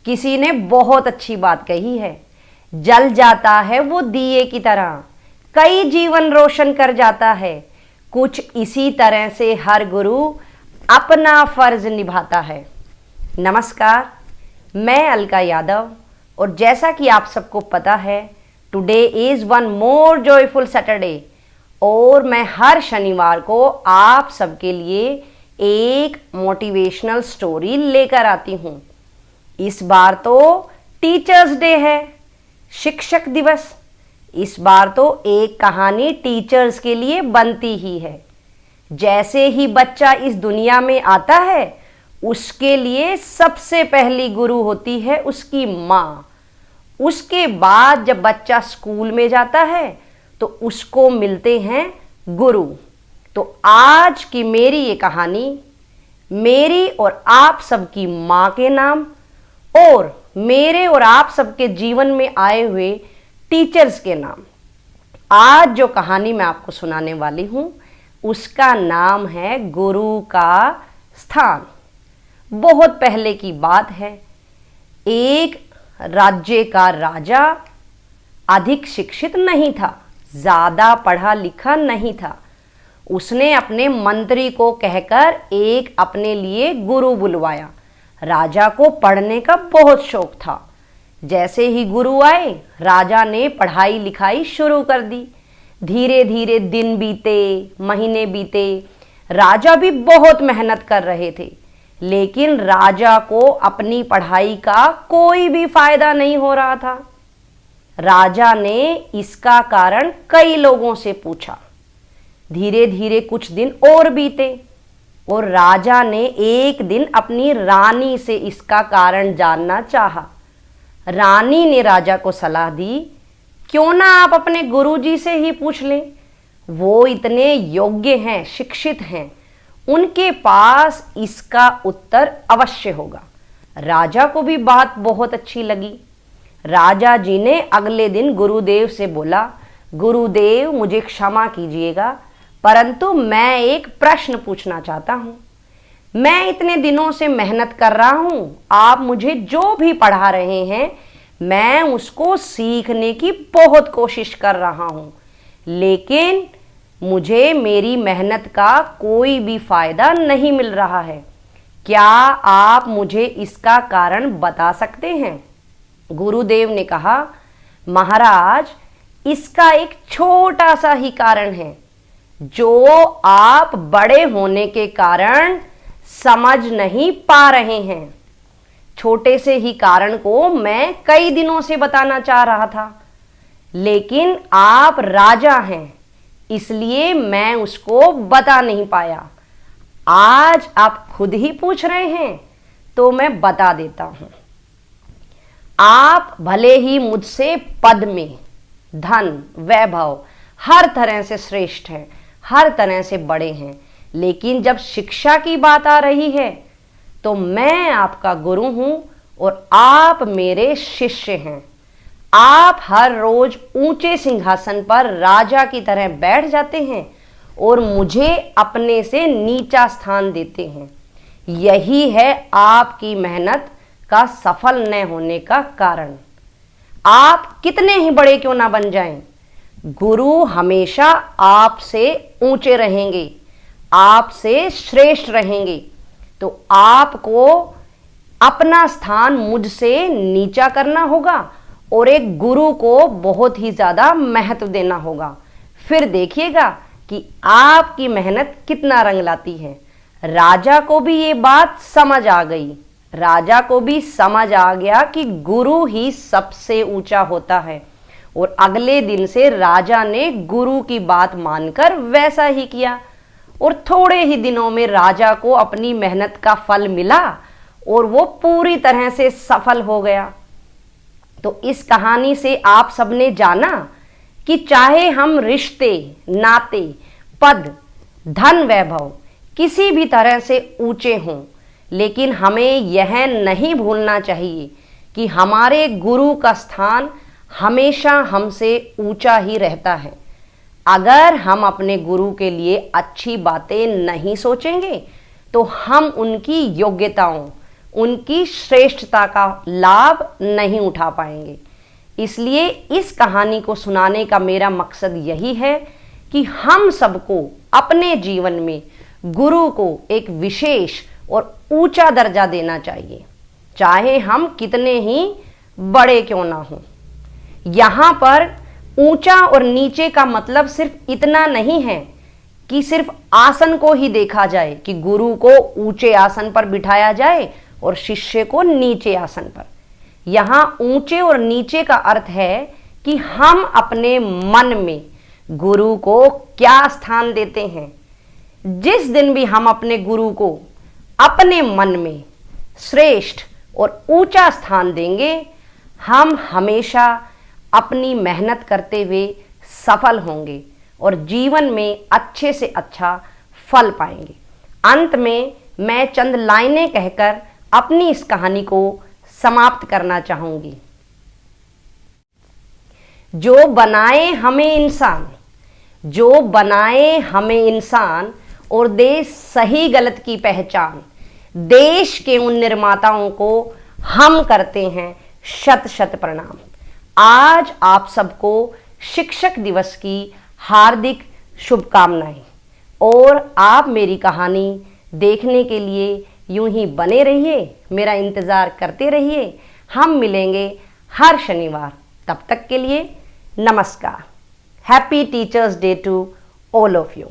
किसी ने बहुत अच्छी बात कही है, जल जाता है वो दिए की तरह, कई जीवन रोशन कर जाता है। कुछ इसी तरह से हर गुरु अपना फर्ज निभाता है। नमस्कार, मैं अलका यादव, और जैसा कि आप सबको पता है, today is one more joyful Saturday, और मैं हर शनिवार को आप सबके लिए एक मोटिवेशनल स्टोरी लेकर आती हूँ। इस बार तो टीचर्स डे है, शिक्षक दिवस। इस बार तो एक कहानी टीचर्स के लिए बनती ही है। जैसे ही बच्चा इस दुनिया में आता है, उसके लिए सबसे पहली गुरु होती है उसकी माँ। उसके बाद जब बच्चा स्कूल में जाता है तो उसको मिलते हैं गुरु। तो आज की मेरी ये कहानी मेरी और आप सबकी माँ के नाम और मेरे और आप सबके जीवन में आए हुए टीचर्स के नाम। आज जो कहानी मैं आपको सुनाने वाली हूँ उसका नाम है गुरु का स्थान। बहुत पहले की बात है। एक राज्य का राजा अधिक शिक्षित नहीं था, ज़्यादा पढ़ा लिखा नहीं था। उसने अपने मंत्री को कहकर एक अपने लिए गुरु बुलवाया। राजा को पढ़ने का बहुत शौक था। जैसे ही गुरु आए, राजा ने पढ़ाई लिखाई शुरू कर दी। धीरे धीरे दिन बीते, महीने बीते। राजा भी बहुत मेहनत कर रहे थे, लेकिन राजा को अपनी पढ़ाई का कोई भी फायदा नहीं हो रहा था। राजा ने इसका कारण कई लोगों से पूछा। धीरे धीरे कुछ दिन और बीते और राजा ने एक दिन अपनी रानी से इसका कारण जानना चाहा। रानी ने राजा को सलाह दी, क्यों ना आप अपने गुरुजी से ही पूछ लें, वो इतने योग्य हैं, शिक्षित हैं, उनके पास इसका उत्तर अवश्य होगा। राजा को भी बात बहुत अच्छी लगी। राजा जी ने अगले दिन गुरुदेव से बोला, गुरुदेव मुझे क्षमा कीजिएगा, परंतु मैं एक प्रश्न पूछना चाहता हूँ। मैं इतने दिनों से मेहनत कर रहा हूँ, आप मुझे जो भी पढ़ा रहे हैं मैं उसको सीखने की बहुत कोशिश कर रहा हूँ, लेकिन मुझे मेरी मेहनत का कोई भी फायदा नहीं मिल रहा है। क्या आप मुझे इसका कारण बता सकते हैं? गुरुदेव ने कहा, महाराज, इसका एक छोटा सा ही कारण है, जो आप बड़े होने के कारण समझ नहीं पा रहे हैं। छोटे से ही कारण को मैं कई दिनों से बताना चाह रहा था, लेकिन आप राजा हैं, इसलिए मैं उसको बता नहीं पाया। आज आप खुद ही पूछ रहे हैं तो मैं बता देता हूं। आप भले ही मुझसे पद में, धन, वैभव हर तरह से श्रेष्ठ हैं, हर तरह से बड़े हैं, लेकिन जब शिक्षा की बात आ रही है तो मैं आपका गुरु हूं और आप मेरे शिष्य हैं। आप हर रोज ऊंचे सिंहासन पर राजा की तरह बैठ जाते हैं और मुझे अपने से नीचा स्थान देते हैं। यही है आपकी मेहनत का सफल न होने का कारण। आप कितने ही बड़े क्यों ना बन जाएं, गुरु हमेशा आपसे ऊंचे रहेंगे, आपसे श्रेष्ठ रहेंगे। तो आपको अपना स्थान मुझसे नीचा करना होगा और एक गुरु को बहुत ही ज़्यादा महत्व देना होगा। फिर देखिएगा कि आपकी मेहनत कितना रंग लाती है। राजा को भी ये बात समझ आ गई। राजा को भी समझ आ गया कि गुरु ही सबसे ऊंचा होता है, और अगले दिन से राजा ने गुरु की बात मानकर वैसा ही किया। और थोड़े ही दिनों में राजा को अपनी मेहनत का फल मिला और वो पूरी तरह से सफल हो गया। तो इस कहानी से आप सबने जाना कि चाहे हम रिश्ते, नाते, पद, धन, वैभव किसी भी तरह से ऊंचे हों, लेकिन हमें यह नहीं भूलना चाहिए कि हमारे गुरु का स्थान हमेशा हमसे ऊंचा ही रहता है। अगर हम अपने गुरु के लिए अच्छी बातें नहीं सोचेंगे तो हम उनकी योग्यताओं, उनकी श्रेष्ठता का लाभ नहीं उठा पाएंगे। इसलिए इस कहानी को सुनाने का मेरा मकसद यही है कि हम सबको अपने जीवन में गुरु को एक विशेष और ऊंचा दर्जा देना चाहिए, चाहे हम कितने ही बड़े क्यों ना हों। यहाँ पर ऊंचा और नीचे का मतलब सिर्फ इतना नहीं है कि सिर्फ आसन को ही देखा जाए कि गुरु को ऊंचे आसन पर बिठाया जाए और शिष्य को नीचे आसन पर। यहाँ ऊंचे और नीचे का अर्थ है कि हम अपने मन में गुरु को क्या स्थान देते हैं। जिस दिन भी हम अपने गुरु को अपने मन में श्रेष्ठ और ऊंचा स्थान देंगे, हम हमेशा अपनी मेहनत करते हुए सफल होंगे और जीवन में अच्छे से अच्छा फल पाएंगे। अंत में मैं चंद लाइनें कहकर अपनी इस कहानी को समाप्त करना चाहूंगी। जो बनाए हमें इंसान, जो बनाए हमें इंसान और दे सही गलत की पहचान, देश के उन निर्माताओं को हम करते हैं शत शत प्रणाम। आज आप सबको शिक्षक दिवस की हार्दिक शुभकामनाएं। और आप मेरी कहानी देखने के लिए यूं ही बने रहिए, मेरा इंतज़ार करते रहिए। हम मिलेंगे हर शनिवार। तब तक के लिए नमस्कार। Happy teachers day to all of you.